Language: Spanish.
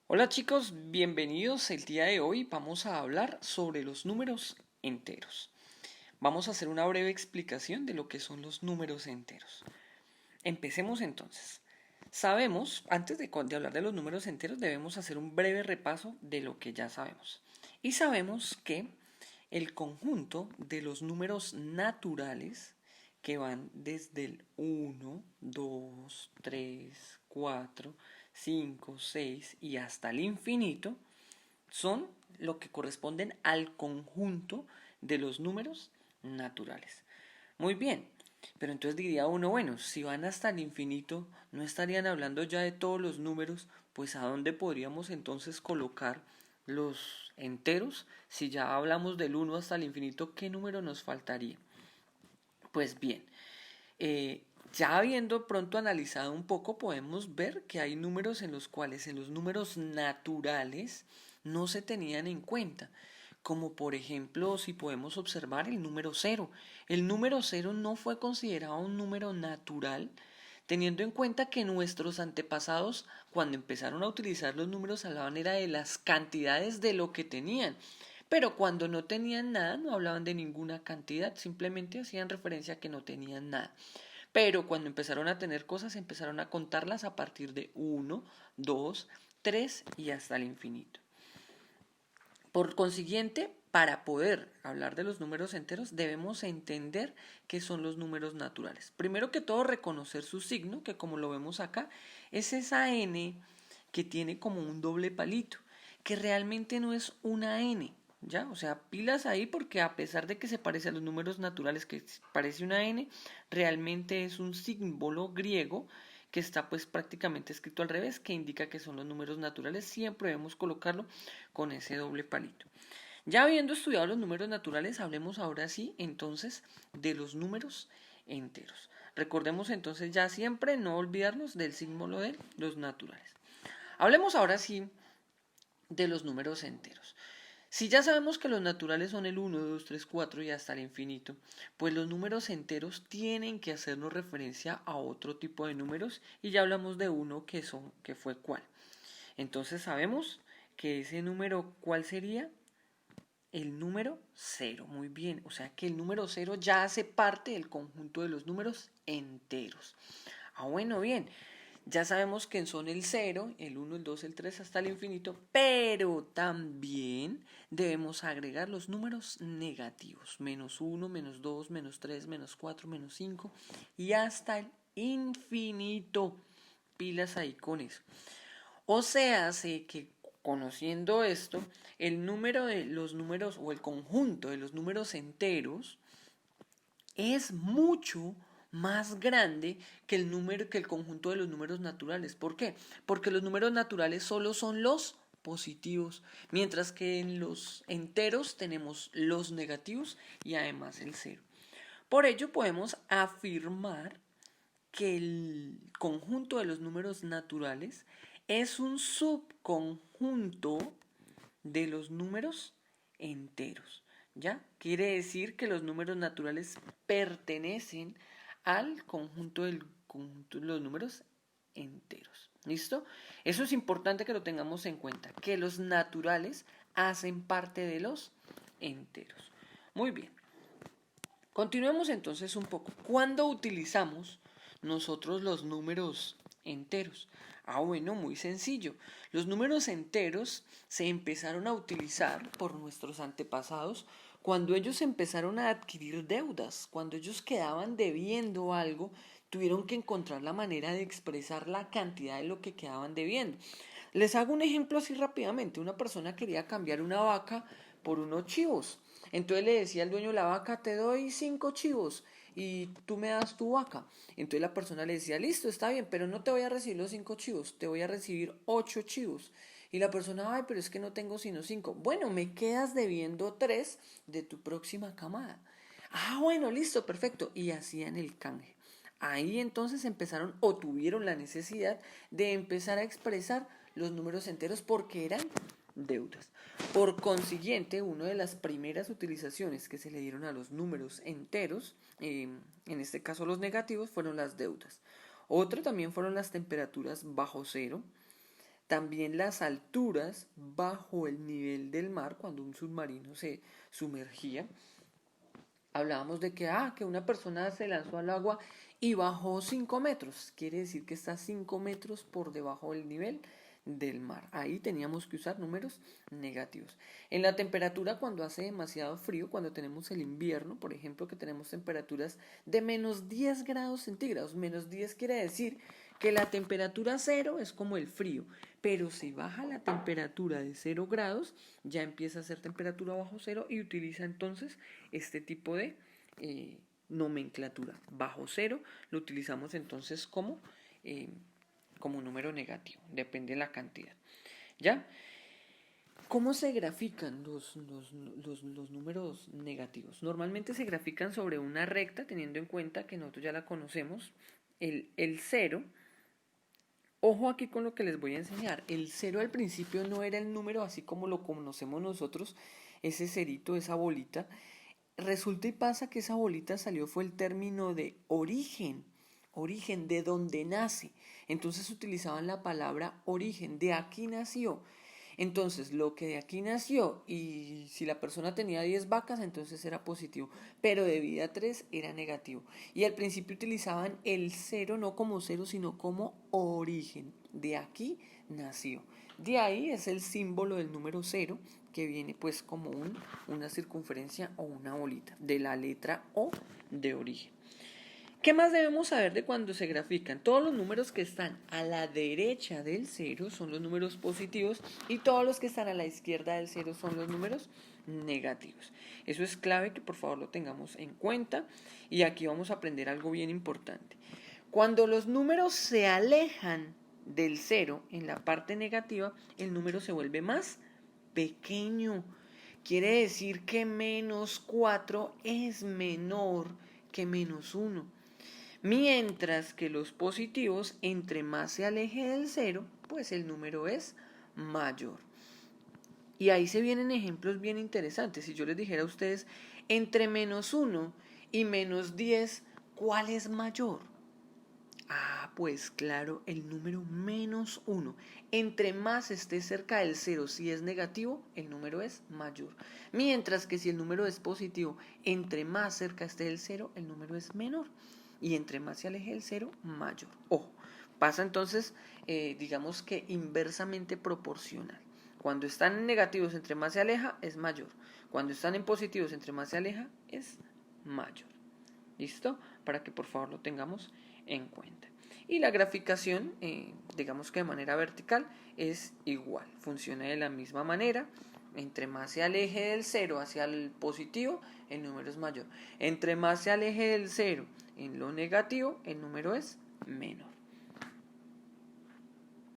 Hola chicos, bienvenidos. El día de hoy vamos a hablar sobre los números enteros. Vamos a hacer una breve explicación de lo que son los números enteros. Empecemos entonces. Sabemos, antes de hablar de los números enteros, debemos hacer un breve repaso de lo que ya sabemos. Y sabemos que el conjunto de los números naturales que van desde el 1, 2, 3, 4, 5, 6 y hasta el infinito son lo que corresponden al conjunto de los números naturales. Muy bien, pero entonces diría uno, bueno, si van hasta el infinito, ¿no estarían hablando ya de todos los números? Pues ¿a dónde podríamos entonces colocar los enteros? Si ya hablamos del 1 hasta el infinito, ¿qué número nos faltaría? Pues bien, ya habiendo pronto analizado un poco, podemos ver que hay números en los cuales en los números naturales no se tenían en cuenta. Como por ejemplo, si podemos observar el número cero. El número cero no fue considerado un número natural, teniendo en cuenta que nuestros antepasados, cuando empezaron a utilizar los números, hablaban era de las cantidades de lo que tenían. Pero cuando no tenían nada, no hablaban de ninguna cantidad, simplemente hacían referencia a que no tenían nada. Pero cuando empezaron a tener cosas, empezaron a contarlas a partir de uno, 2, 3 y hasta el infinito. Por consiguiente, para poder hablar de los números enteros, debemos entender qué son los números naturales. Primero que todo, reconocer su signo, que como lo vemos acá, es esa n que tiene como un doble palito, que realmente no es una n, ¿ya? O sea, pilas ahí porque a pesar de que se parece a los números naturales, que parece una n, realmente es un símbolo griego que está pues prácticamente escrito al revés, que indica que son los números naturales. Siempre debemos colocarlo con ese doble palito. Ya habiendo estudiado los números naturales, hablemos ahora sí entonces de los números enteros. Recordemos entonces ya siempre no olvidarnos del símbolo de los naturales. Hablemos ahora sí de los números enteros. Si ya sabemos que los naturales son el 1, 2, 3, 4 y hasta el infinito, pues los números enteros tienen que hacernos referencia a otro tipo de números y ya hablamos de uno que fue cuál. Entonces sabemos que ese número, ¿cuál sería? El número cero. Muy bien, o sea que el número cero ya hace parte del conjunto de los números enteros. Bueno, bien, ya sabemos que son el cero, el 1, el 2, el 3 hasta el infinito, pero también debemos agregar los números negativos. Menos 1, menos 2, menos 3, menos 4, menos 5 y hasta el infinito. Pilas ahí con eso. O sea, hace que conociendo esto, el número de los números o el conjunto de los números enteros es mucho más grande que el conjunto de los números naturales. ¿Por qué? Porque los números naturales solo son los positivos, mientras que en los enteros tenemos los negativos y además el cero. Por ello podemos afirmar que el conjunto de los números naturales es un subconjunto de los números enteros. ¿Ya? Quiere decir que los números naturales pertenecen al conjunto de los números enteros. ¿Listo? Eso es importante que lo tengamos en cuenta, que los naturales hacen parte de los enteros. Muy bien. Continuemos entonces un poco. ¿Cuándo utilizamos nosotros los números enteros? Bueno, muy sencillo. Los números enteros se empezaron a utilizar por nuestros antepasados cuando ellos empezaron a adquirir deudas, cuando ellos quedaban debiendo algo, tuvieron que encontrar la manera de expresar la cantidad de lo que quedaban debiendo. Les hago un ejemplo así rápidamente. Una persona quería cambiar una vaca por unos chivos. Entonces le decía al dueño de la vaca, te doy 5 chivos y tú me das tu vaca. Entonces la persona le decía, listo, está bien, pero no te voy a recibir los 5 chivos, te voy a recibir 8 chivos. Y la persona, ay, pero es que no tengo sino 5. Bueno, me quedas debiendo 3 de tu próxima camada. Bueno, listo, perfecto. Y hacían el canje. Ahí entonces empezaron o tuvieron la necesidad de empezar a expresar los números enteros porque eran deudas. Por consiguiente, una de las primeras utilizaciones que se le dieron a los números enteros, en este caso los negativos, fueron las deudas. Otra también fueron las temperaturas bajo cero. También las alturas bajo el nivel del mar, cuando un submarino se sumergía. Hablábamos de que una persona se lanzó al agua y bajó 5 metros. Quiere decir que está 5 metros por debajo del nivel del mar. Ahí teníamos que usar números negativos. En la temperatura, cuando hace demasiado frío, cuando tenemos el invierno, por ejemplo, que tenemos temperaturas de menos 10 grados centígrados. Menos 10 quiere decir que la temperatura cero es como el frío, pero si baja la temperatura de 0 grados, ya empieza a ser temperatura bajo cero y utiliza entonces este tipo de nomenclatura. Bajo cero lo utilizamos entonces como número negativo, depende de la cantidad. ¿Ya? ¿Cómo se grafican los números negativos? Normalmente se grafican sobre una recta, teniendo en cuenta que nosotros ya la conocemos. El cero. Ojo aquí con lo que les voy a enseñar. El cero al principio no era el número así como lo conocemos nosotros, ese cerito, esa bolita. Resulta y pasa que esa bolita fue el término de origen, de donde nace. Entonces utilizaban la palabra origen, de aquí nació. Entonces, lo que de aquí nació, y si la persona tenía 10 vacas, entonces era positivo, pero de vida 3 era negativo. Y al principio utilizaban el cero no como cero, sino como origen. De aquí nació. De ahí es el símbolo del número 0, que viene pues como una circunferencia o una bolita, de la letra O de origen. ¿Qué más debemos saber de cuando se grafican? Todos los números que están a la derecha del cero son los números positivos y todos los que están a la izquierda del cero son los números negativos. Eso es clave que por favor lo tengamos en cuenta y aquí vamos a aprender algo bien importante. Cuando los números se alejan del cero en la parte negativa, el número se vuelve más pequeño. Quiere decir que menos 4 es menor que menos 1. Mientras que los positivos, entre más se aleje del cero, pues el número es mayor. Y ahí se vienen ejemplos bien interesantes. Si yo les dijera a ustedes, entre menos 1 y menos 10, ¿cuál es mayor? Pues claro, el número menos 1. Entre más esté cerca del 0, si es negativo, el número es mayor. Mientras que si el número es positivo, entre más cerca esté del 0, el número es menor. Y entre más se aleje del 0, mayor. Ojo, pasa entonces, digamos que inversamente proporcional. Cuando están en negativos, entre más se aleja, es mayor. Cuando están en positivos, entre más se aleja, es mayor. ¿Listo? Para que por favor lo tengamos en cuenta. Y la graficación, digamos que de manera vertical, es igual. Funciona de la misma manera. Entre más se aleje del 0 hacia el positivo, el número es mayor. Entre más se aleje del 0 en lo negativo, el número es menor.